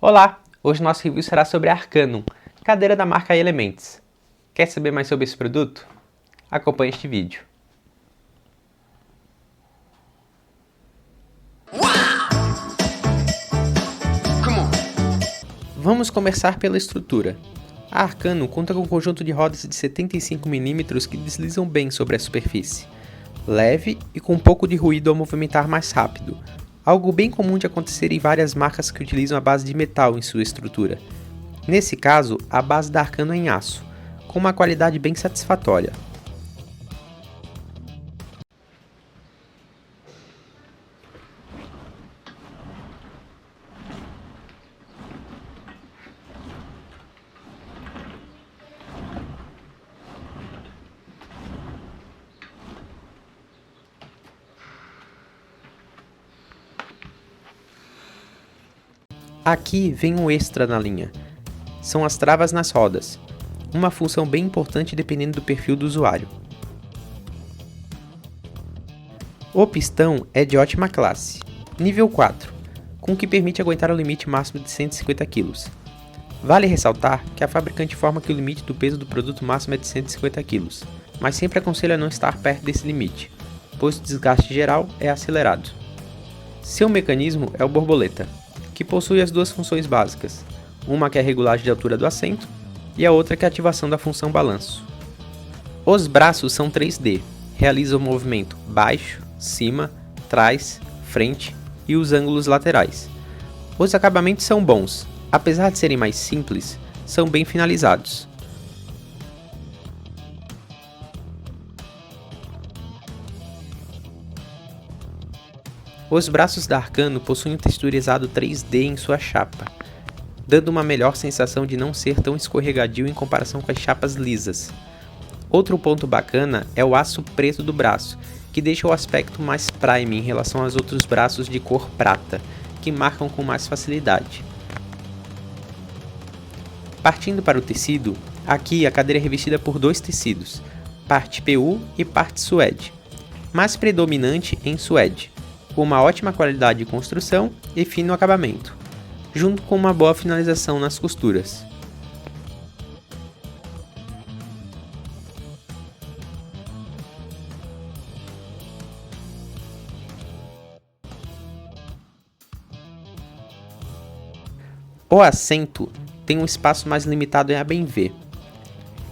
Olá! Hoje nosso review será sobre a Arcanum, cadeira da marca Elements. Quer saber mais sobre esse produto? Acompanhe este vídeo. Vamos começar pela estrutura. A Arcanum conta com um conjunto de rodas de 75 mm que deslizam bem sobre a superfície, leve e com um pouco de ruído ao movimentar mais rápido, algo bem comum de acontecer em várias marcas que utilizam a base de metal em sua estrutura. Nesse caso, a base da Arcanum é em aço, com uma qualidade bem satisfatória. Aqui vem um extra na linha, são as travas nas rodas, uma função bem importante dependendo do perfil do usuário. O pistão é de ótima classe, nível 4, com o que permite aguentar o limite máximo de 150 kg. Vale ressaltar que a fabricante informa que o limite do peso do produto máximo é de 150 kg, mas sempre aconselha não estar perto desse limite, pois o desgaste geral é acelerado. Seu mecanismo é o borboleta, que possui as duas funções básicas, uma que é a regulagem de altura do assento e a outra que é a ativação da função balanço. Os braços são 3D, realizam o movimento baixo, cima, trás, frente e os ângulos laterais. Os acabamentos são bons, apesar de serem mais simples, são bem finalizados. Os braços da Arcanum possuem um texturizado 3D em sua chapa, dando uma melhor sensação de não ser tão escorregadio em comparação com as chapas lisas. Outro ponto bacana é o aço preto do braço, que deixa o aspecto mais prime em relação aos outros braços de cor prata, que marcam com mais facilidade. Partindo para o tecido, aqui a cadeira é revestida por dois tecidos, parte PU e parte suede, mas predominante em suede, com uma ótima qualidade de construção e fino acabamento, junto com uma boa finalização nas costuras. O assento tem um espaço mais limitado em A bem ver,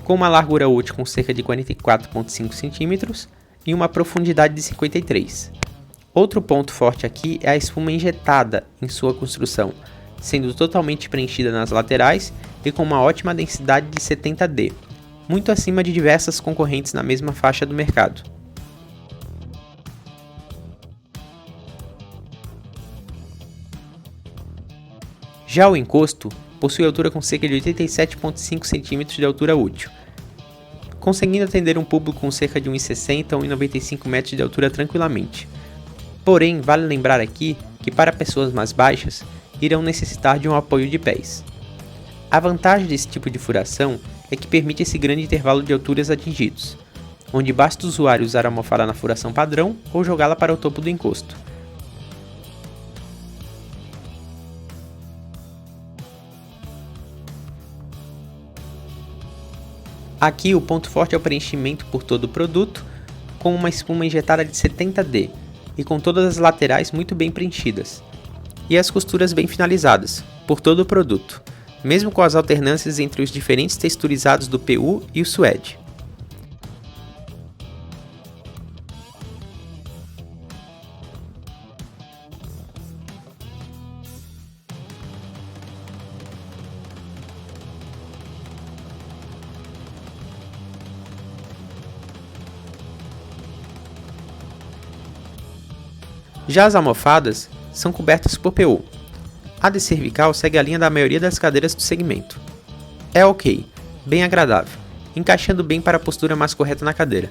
com uma largura útil com cerca de 44,5 cm e uma profundidade de 53 cm. Outro ponto forte aqui é a espuma injetada em sua construção, sendo totalmente preenchida nas laterais e com uma ótima densidade de 70D, muito acima de diversas concorrentes na mesma faixa do mercado. Já o encosto possui altura com cerca de 87,5 cm de altura útil, conseguindo atender um público com cerca de 1,60 a 1,95 metros de altura tranquilamente. Porém, vale lembrar aqui que para pessoas mais baixas, irão necessitar de um apoio de pés. A vantagem desse tipo de furação é que permite esse grande intervalo de alturas atingidos, onde basta o usuário usar a almofada na furação padrão ou jogá-la para o topo do encosto. Aqui o ponto forte é o preenchimento por todo o produto, com uma espuma injetada de 70D, e com todas as laterais muito bem preenchidas, e as costuras bem finalizadas, por todo o produto, mesmo com as alternâncias entre os diferentes texturizados do PU e o suede. Já as almofadas são cobertas por PU. A de cervical segue a linha da maioria das cadeiras do segmento. É ok, bem agradável, encaixando bem para a postura mais correta na cadeira.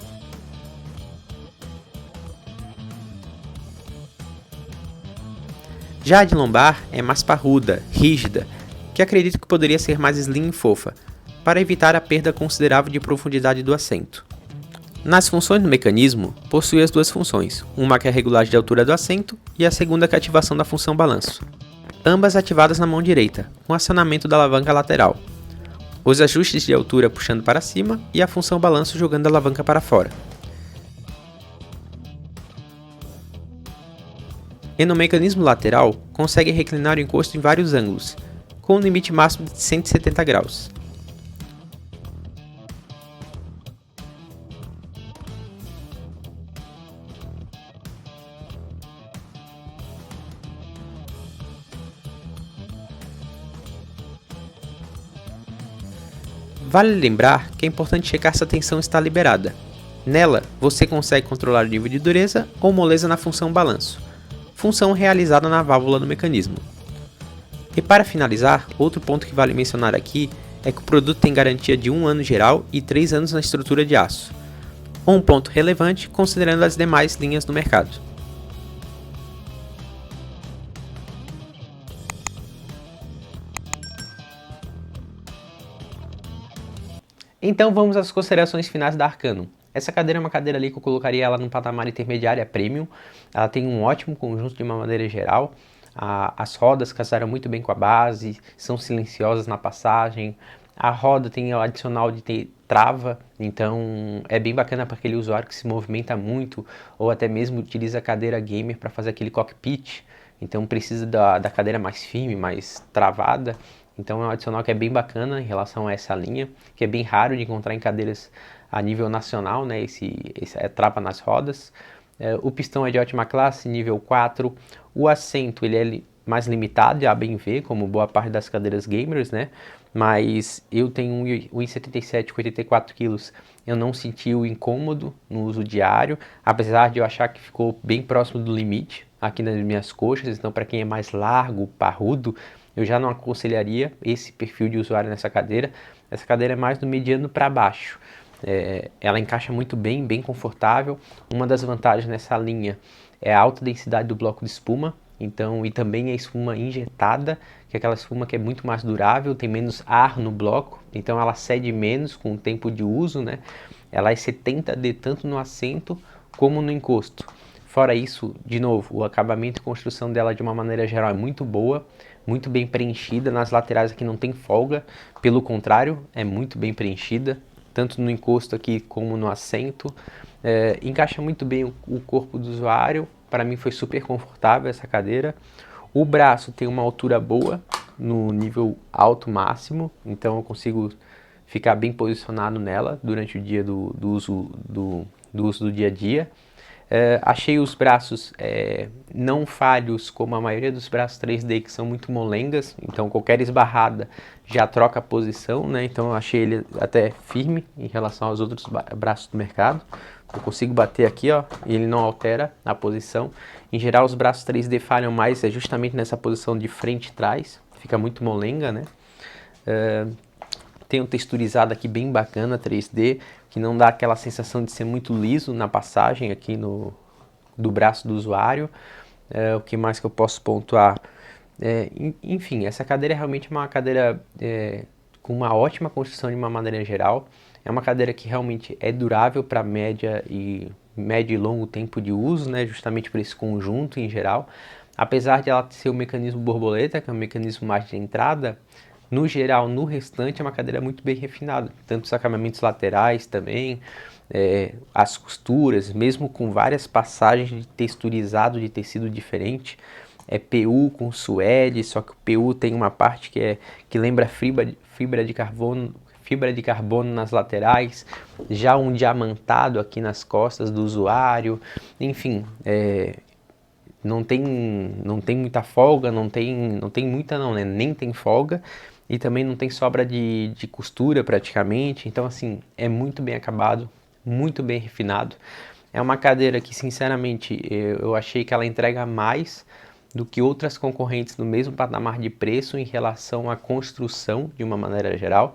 Já a de lombar é mais parruda, rígida, que acredito que poderia ser mais slim e fofa, para evitar a perda considerável de profundidade do assento. Nas funções do mecanismo, possui as duas funções, uma que é a regulagem de altura do assento e a segunda que é a ativação da função balanço. ambas ativadas na mão direita, com acionamento da alavanca lateral. Os ajustes de altura puxando para cima e a função balanço jogando a alavanca para fora. E no mecanismo lateral, consegue reclinar o encosto em vários ângulos, com um limite máximo de 170 graus. Vale lembrar que é importante checar se a tensão está liberada. Nela, você consegue controlar o nível de dureza ou moleza na função balanço, função realizada na válvula do mecanismo. E para finalizar, outro ponto que vale mencionar aqui é que o produto tem garantia de 1 ano geral e 3 anos na estrutura de aço. Um ponto relevante considerando as demais linhas do mercado. Então vamos às considerações finais da Arcanum. Essa cadeira é uma cadeira ali que eu colocaria ela num patamar intermediário a premium. Ela tem um ótimo conjunto de uma maneira geral. As rodas casaram muito bem com a base, são silenciosas na passagem. A roda tem o adicional de ter trava, então é bem bacana para aquele usuário que se movimenta muito ou até mesmo utiliza a cadeira gamer para fazer aquele cockpit. Então precisa da cadeira mais firme, mais travada. Então é um adicional que é bem bacana em relação a essa linha, que é bem raro de encontrar em cadeiras a nível nacional, né? Essa trava nas rodas. O pistão é de ótima classe, nível 4. O assento ele é mais limitado, a bem ver, como boa parte das cadeiras gamers, né? Mas eu tenho um 1,77 com 84 kg, eu não senti o incômodo no uso diário, apesar de eu achar que ficou bem próximo do limite aqui nas minhas coxas. Então para quem é mais largo, parrudo, eu já não aconselharia esse perfil de usuário nessa cadeira. Essa cadeira é mais do mediano para baixo. Ela encaixa muito bem, bem confortável. Uma das vantagens nessa linha é a alta densidade do bloco de espuma. Então, e também a espuma injetada, que é aquela espuma que é muito mais durável, tem menos ar no bloco, então ela cede menos com o tempo de uso, né? Ela é 70D tanto no assento como no encosto. Fora isso, de novo, o acabamento e construção dela de uma maneira geral é muito boa, muito bem preenchida. Nas laterais aqui não tem folga, pelo contrário, é muito bem preenchida, tanto no encosto aqui como no assento. Encaixa muito bem o corpo do usuário. Para mim foi super confortável essa cadeira. O braço tem uma altura boa, no nível alto máximo, então eu consigo ficar bem posicionado nela durante o dia do uso do dia a dia. Achei os braços não falhos como a maioria dos braços 3D, que são muito molengas, então qualquer esbarrada já troca a posição, né? Então eu achei ele até firme em relação aos outros braços do mercado. Eu consigo bater aqui, ó, e ele não altera a posição. Em geral, os braços 3D falham mais justamente nessa posição de frente e trás, fica muito molenga, né? Tem um texturizado aqui bem bacana 3D, que não dá aquela sensação de ser muito liso na passagem aqui do braço do usuário. O que mais que eu posso pontuar? Enfim, essa cadeira é realmente uma cadeira com uma ótima construção de uma maneira geral. É uma cadeira que realmente é durável para médio e longo tempo de uso, né? Justamente por esse conjunto em geral. Apesar de ela ser o mecanismo borboleta, que é um mecanismo mais de entrada, no geral, no restante, é uma cadeira muito bem refinada. Tanto os acabamentos laterais também, as costuras, mesmo com várias passagens de texturizado de tecido diferente. É PU com suede, só que o PU tem uma parte que lembra fibra de carbono nas laterais, já um diamantado aqui nas costas do usuário. Enfim, não tem muita folga, não tem muita não, né? Nem tem folga, e também não tem sobra de costura praticamente. Então assim, é muito bem acabado, muito bem refinado. É uma cadeira que sinceramente eu achei que ela entrega mais do que outras concorrentes no mesmo patamar de preço em relação à construção de uma maneira geral.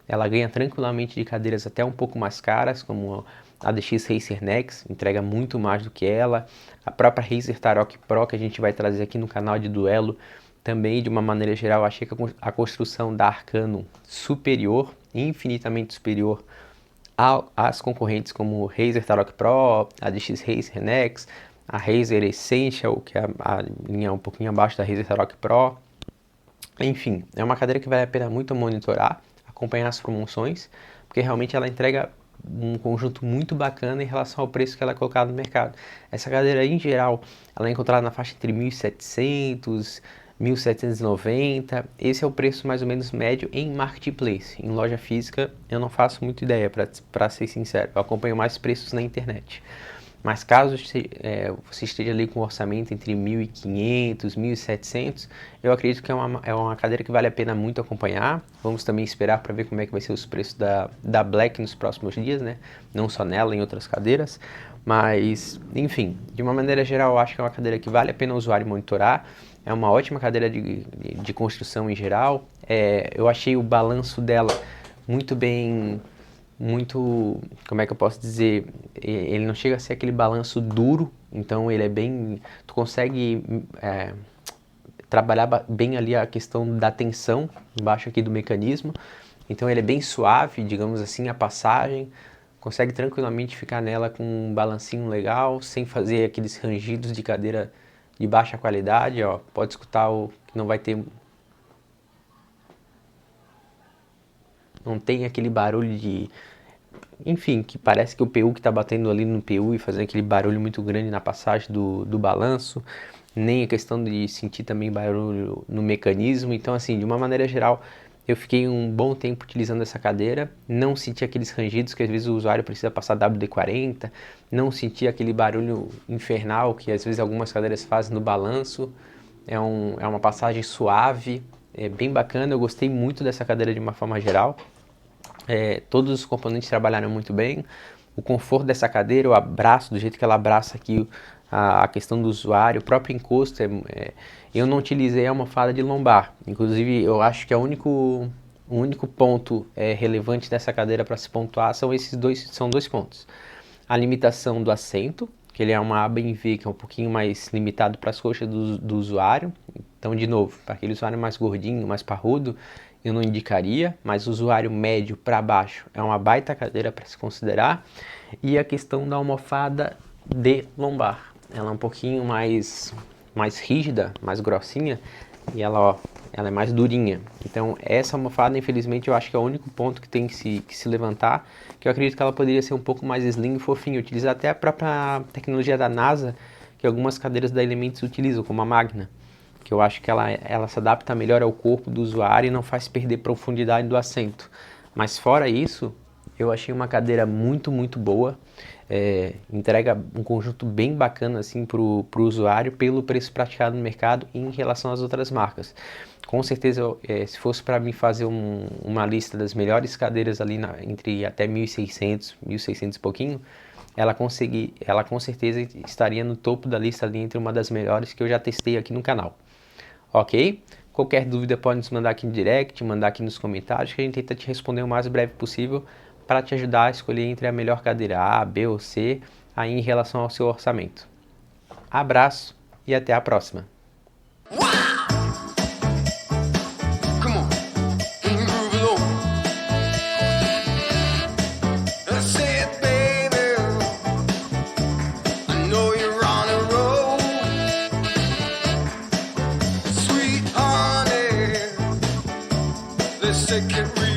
Ela ganha tranquilamente de cadeiras até um pouco mais caras, como a DX Racer Nex, entrega muito mais do que ela. A própria Razer Tarok Pro, que a gente vai trazer aqui no canal de duelo, também de uma maneira geral, achei que a construção da Arcanum superior, infinitamente superior às concorrentes como Razer Tarok Pro, a DX Racer Nex, a Razer Essential, que é a linha um pouquinho abaixo da Razer Tarok Pro. Enfim, é uma cadeira que vale a pena muito monitorar, acompanhar as promoções, porque realmente ela entrega um conjunto muito bacana em relação ao preço que ela é colocada no mercado. Essa cadeira, em geral, ela é encontrada na faixa entre 1.700, 1.790. Esse é o preço mais ou menos médio em marketplace. Em loja física, eu não faço muita ideia, para ser sincero. Eu acompanho mais preços na internet. Mas caso você esteja ali com um orçamento entre 1.500, 1.700, eu acredito que é uma cadeira que vale a pena muito acompanhar. Vamos também esperar para ver como é que vai ser os preços da Black nos próximos dias, né? Não só nela, em outras cadeiras. Mas, enfim, de uma maneira geral, eu acho que é uma cadeira que vale a pena o usuário monitorar. É uma ótima cadeira de construção em geral. Eu achei o balanço dela muito bem, muito, como é que eu posso dizer, ele não chega a ser aquele balanço duro, então ele é bem, tu consegue trabalhar bem ali a questão da tensão embaixo aqui do mecanismo, então ele é bem suave, digamos assim, a passagem, consegue tranquilamente ficar nela com um balancinho legal, sem fazer aqueles rangidos de cadeira de baixa qualidade, ó, pode escutar que não vai ter, não tem aquele barulho de, enfim, que parece que o PU que está batendo ali no PU e fazendo aquele barulho muito grande na passagem do balanço, nem a questão de sentir também barulho no mecanismo. Então, assim, de uma maneira geral, eu fiquei um bom tempo utilizando essa cadeira, não senti aqueles rangidos que às vezes o usuário precisa passar WD-40, não senti aquele barulho infernal que às vezes algumas cadeiras fazem no balanço. É uma passagem suave, é bem bacana, eu gostei muito dessa cadeira de uma forma geral. Todos os componentes trabalharam muito bem. O conforto dessa cadeira, o abraço, do jeito que ela abraça aqui a questão do usuário, o próprio encosto. Eu não utilizei a almofada de lombar. Inclusive, eu acho que o único ponto relevante dessa cadeira para se pontuar são dois pontos. A limitação do assento, que ele é uma aba em V, que é um pouquinho mais limitado para as coxas do usuário. Então, de novo, para aquele usuário mais gordinho, mais parrudo, eu não indicaria, mas o usuário médio para baixo é uma baita cadeira para se considerar. E a questão da almofada de lombar, ela é um pouquinho mais rígida, mais grossinha, e ela é mais durinha. Então essa almofada, infelizmente, eu acho que é o único ponto que tem que se levantar, que eu acredito que ela poderia ser um pouco mais slim e fofinha, utilizar até a própria tecnologia da NASA, que algumas cadeiras da Elementos utilizam, como a Magna, que eu acho que ela se adapta melhor ao corpo do usuário e não faz perder profundidade do assento. Mas fora isso, eu achei uma cadeira muito, muito boa, entrega um conjunto bem bacana assim, para o usuário pelo preço praticado no mercado em relação às outras marcas. Com certeza, se fosse para mim fazer uma lista das melhores cadeiras ali entre até 1.600, 1.600 e pouquinho, ela com certeza estaria no topo da lista ali entre uma das melhores que eu já testei aqui no canal. Ok? Qualquer dúvida pode nos mandar aqui no direct, mandar aqui nos comentários, que a gente tenta te responder o mais breve possível para te ajudar a escolher entre a melhor cadeira A, B ou C aí em relação ao seu orçamento. Abraço e até a próxima! Let's take it real.